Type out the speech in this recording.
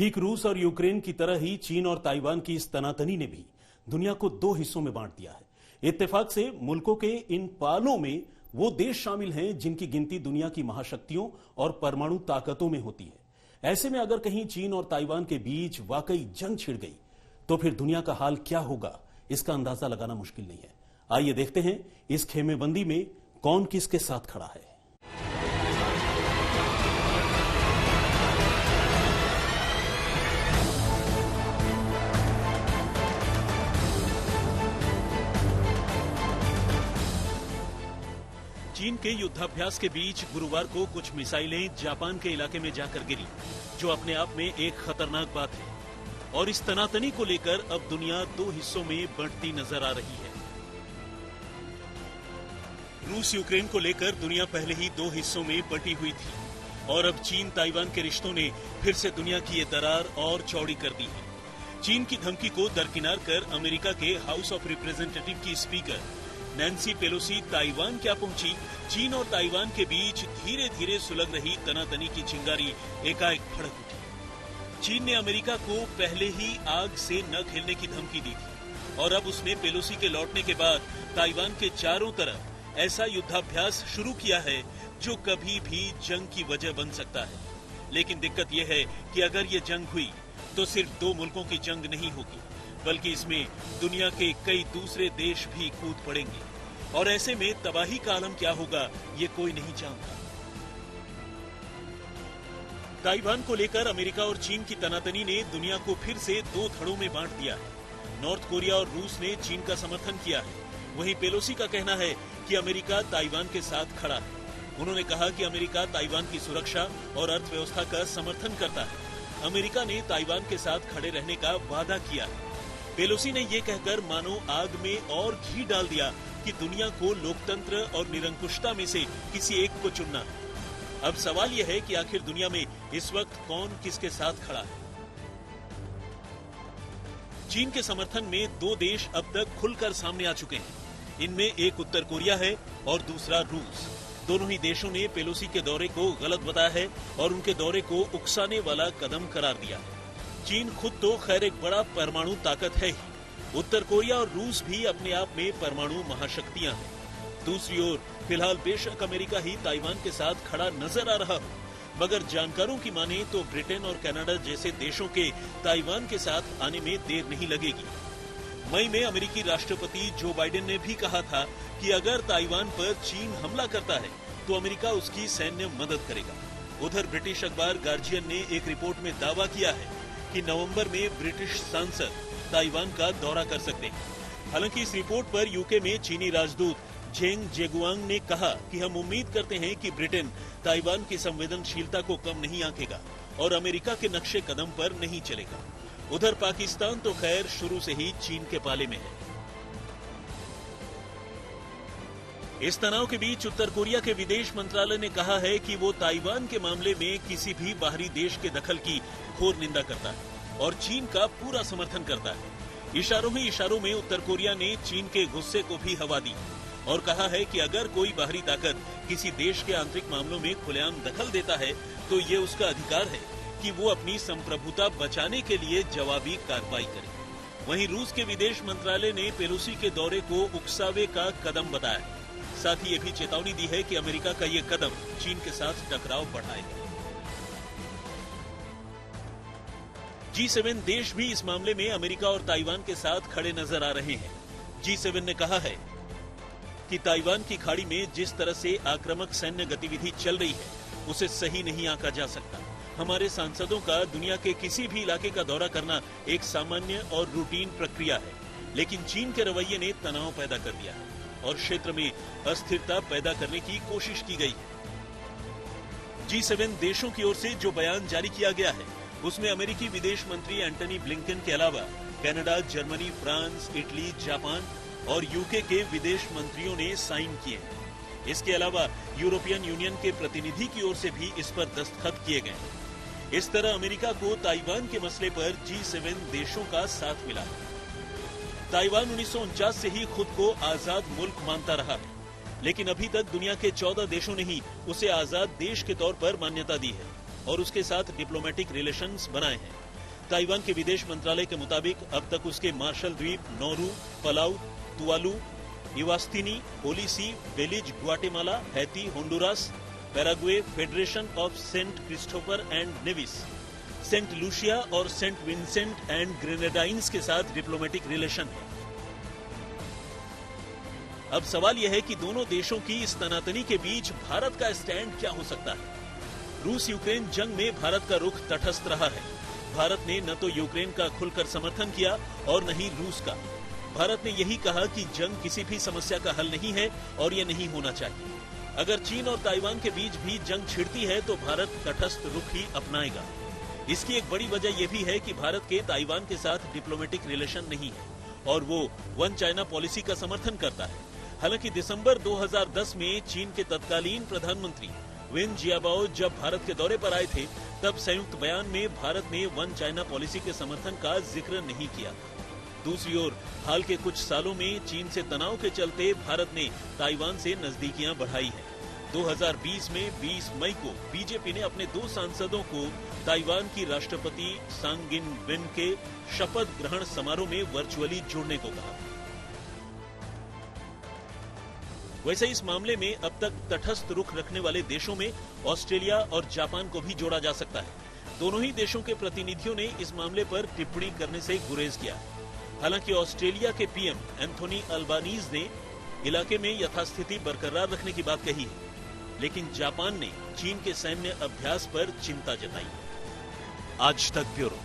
ठीक रूस और यूक्रेन की तरह ही चीन और ताइवान की इस तनातनी ने भी दुनिया को दो हिस्सों में बांट दिया है। इत्तेफाक से मुल्कों के इन पालों में वो देश शामिल हैं जिनकी गिनती दुनिया की महाशक्तियों और परमाणु ताकतों में होती है। ऐसे में अगर कहीं चीन और ताइवान के बीच वाकई जंग छिड़ गई तो फिर दुनिया का हाल क्या होगा, इसका अंदाजा लगाना मुश्किल नहीं है। आइए देखते हैं इस खेमेबंदी में कौन किसके साथ खड़ा है। चीन के युद्धाभ्यास के बीच गुरुवार को कुछ मिसाइलें जापान के इलाके में जाकर गिरी, जो अपने आप में एक खतरनाक बात है। और इस तनातनी को लेकर अब दुनिया दो हिस्सों में बंटती नजर आ रही है। रूस यूक्रेन को लेकर दुनिया पहले ही दो हिस्सों में बंटी हुई थी और अब चीन ताइवान के रिश्तों ने फिर से दुनिया की ये दरार और चौड़ी कर दी है। चीन की धमकी को दरकिनार कर अमेरिका के हाउस ऑफ रिप्रेजेंटेटिव की स्पीकर नैन्सी पेलोसी ताइवान क्या पहुंची। चीन और ताइवान के बीच धीरे धीरे सुलग रही तनातनी की चिंगारी एकाएक भड़क उठी। चीन ने अमेरिका को पहले ही आग से न खेलने की धमकी दी थी और अब उसने पेलोसी के लौटने के बाद ताइवान के चारों तरफ ऐसा युद्धाभ्यास शुरू किया है जो कभी भी जंग की वजह बन सकता है। लेकिन दिक्कत यह है कि अगर ये जंग हुई तो सिर्फ दो मुल्कों की जंग नहीं होगी, बल्कि इसमें दुनिया के कई दूसरे देश भी कूद पड़ेंगे और ऐसे में तबाही का आलम क्या होगा ये कोई नहीं जानता। ताइवान को लेकर अमेरिका और चीन की तनातनी ने दुनिया को फिर से दो धड़ों में बांट दिया है। नॉर्थ कोरिया और रूस ने चीन का समर्थन किया है, वहीं पेलोसी का कहना है कि अमेरिका ताइवान के साथ खड़ा है। उन्होंने कहा कि अमेरिका ताइवान की सुरक्षा और अर्थव्यवस्था का समर्थन करता है। अमेरिका ने ताइवान के साथ खड़े रहने का वादा किया है। पेलोसी ने ये कहकर मानो आग में और घी डाल दिया कि दुनिया को लोकतंत्र और निरंकुशता में से किसी एक को चुनना है। अब सवाल यह है कि आखिर दुनिया में इस वक्त कौन किसके साथ खड़ा है। चीन के समर्थन में दो देश अब तक खुलकर सामने आ चुके हैं। इनमें एक उत्तर कोरिया है और दूसरा रूस। दोनों ही देशों ने पेलोसी के दौरे को गलत बताया है और उनके दौरे को उकसाने वाला कदम करार दिया है। चीन खुद तो खैर एक बड़ा परमाणु ताकत है ही। उत्तर कोरिया और रूस भी अपने आप में परमाणु महाशक्तियां हैं। दूसरी ओर फिलहाल बेशक अमेरिका ही ताइवान के साथ खड़ा नजर आ रहा हो, मगर जानकारों की माने तो ब्रिटेन और कनाडा जैसे देशों के ताइवान के साथ आने में देर नहीं लगेगी। मई में अमेरिकी राष्ट्रपति जो बाइडेन ने भी कहा था कि अगर ताइवान पर चीन हमला करता है तो अमेरिका उसकी सैन्य मदद करेगा। उधर ब्रिटिश अखबार गार्जियन ने एक रिपोर्ट में दावा किया है कि नवंबर में ब्रिटिश सांसद ताइवान का दौरा कर सकते हैं। हालांकि इस रिपोर्ट पर यूके में चीनी राजदूत झेंग जेगुआंग ने कहा कि हम उम्मीद करते हैं कि ब्रिटेन ताइवान की संवेदनशीलता को कम नहीं आंकेगा और अमेरिका के नक्शे कदम पर नहीं चलेगा। उधर पाकिस्तान तो खैर शुरू से ही चीन के पाले में है। इस तनाव के बीच उत्तर कोरिया के विदेश मंत्रालय ने कहा है कि वो ताइवान के मामले में किसी भी बाहरी देश के दखल की घोर निंदा करता है और चीन का पूरा समर्थन करता है। इशारों ही इशारों में उत्तर कोरिया ने चीन के गुस्से को भी हवा दी और कहा है कि अगर कोई बाहरी ताकत किसी देश के आंतरिक मामलों में खुलेआम दखल देता है तो ये उसका अधिकार है कि वो अपनी संप्रभुता बचाने के लिए जवाबी कार्रवाई करे। वहीं रूस के विदेश मंत्रालय ने पेलोसी के दौरे को उकसावे का कदम बताया। साथ ही ये भी चेतावनी दी है कि अमेरिका का ये कदम चीन के साथ टकराव बढ़ाएगा। G7 देश भी इस मामले में अमेरिका और ताइवान के साथ खड़े नजर आ रहे हैं। G7 ने कहा है कि ताइवान की खाड़ी में जिस तरह से आक्रामक सैन्य गतिविधि चल रही है उसे सही नहीं आंका जा सकता। हमारे सांसदों का दुनिया के किसी भी इलाके का दौरा करना एक सामान्य और रूटीन प्रक्रिया है, लेकिन चीन के रवैये ने तनाव पैदा कर दिया है और क्षेत्र में अस्थिरता पैदा करने की कोशिश की गई है। G7 देशों की ओर से जो बयान जारी किया गया है उसमें अमेरिकी विदेश मंत्री एंटनी ब्लिंकन के अलावा Canada, Germany, France, Italy, Japan और यूके के विदेश मंत्रियों ने साइन किए हैं। इसके अलावा यूरोपियन यूनियन के प्रतिनिधि की ओर से भी इस पर दस्तखत किए गए। इस तरह अमेरिका को ताइवान के मसले पर G7 देशों का साथ मिला है। ताइवान 1949 से ही खुद को आजाद मुल्क मानता रहा है, लेकिन अभी तक दुनिया के 14 देशों ने ही उसे आजाद देश के तौर पर मान्यता दी है और उसके साथ डिप्लोमेटिक रिलेशंस बनाए हैं। ताइवान के विदेश मंत्रालय के मुताबिक अब तक उसके मार्शल द्वीप, Nauru, Palau, Tuvalu, Eswatini, Holy See, Belize, Guatemala, Haiti, Honduras, Paraguay, federation of saint Christopher and Nevis, saint Lucia और सेंट विंसेंट एंड ग्रेनेडाइंस के साथ डिप्लोमेटिक रिलेशन है। अब सवाल यह है कि दोनों देशों की इस तनातनी के बीच भारत का स्टैंड क्या हो सकता है। रूस यूक्रेन जंग में भारत का रुख तटस्थ रहा है। भारत ने न तो यूक्रेन का खुलकर समर्थन किया और न ही रूस का। भारत ने यही कहा कि जंग किसी भी समस्या का हल नहीं है और यह नहीं होना चाहिए। अगर चीन और ताइवान के बीच भी जंग छिड़ती है तो भारत तटस्थ रुख ही अपनाएगा। इसकी एक बड़ी वजह यह भी है कि भारत के ताइवान के साथ डिप्लोमेटिक रिलेशन नहीं है और वो वन चाइना पॉलिसी का समर्थन करता है। हालांकि दिसंबर 2010 में चीन के तत्कालीन प्रधानमंत्री वेन जियाबाओ जब भारत के दौरे पर आए थे, तब संयुक्त बयान में भारत ने वन चाइना पॉलिसी के समर्थन का जिक्र नहीं किया था। दूसरी ओर हाल के कुछ सालों में चीन से तनाव के चलते भारत ने ताइवान से नजदीकियां बढ़ाई हैं। 2020 में 20 मई को बीजेपी ने अपने 2 सांसदों को ताइवान की राष्ट्रपति सांग गिन वेन के शपथ ग्रहण समारोह में वर्चुअली जोड़ने को कहा। वैसे इस मामले में अब तक तटस्थ रुख रखने वाले देशों में ऑस्ट्रेलिया और जापान को भी जोड़ा जा सकता है। दोनों ही देशों के प्रतिनिधियों ने इस मामले पर टिप्पणी करने से गुरेज किया। हालांकि ऑस्ट्रेलिया के पीएम एंथोनी अल्बानीज ने इलाके में यथास्थिति बरकरार रखने की बात कही है, लेकिन जापान ने चीन के सैन्य अभ्यास पर चिंता जताई। आज तक ब्यूरो।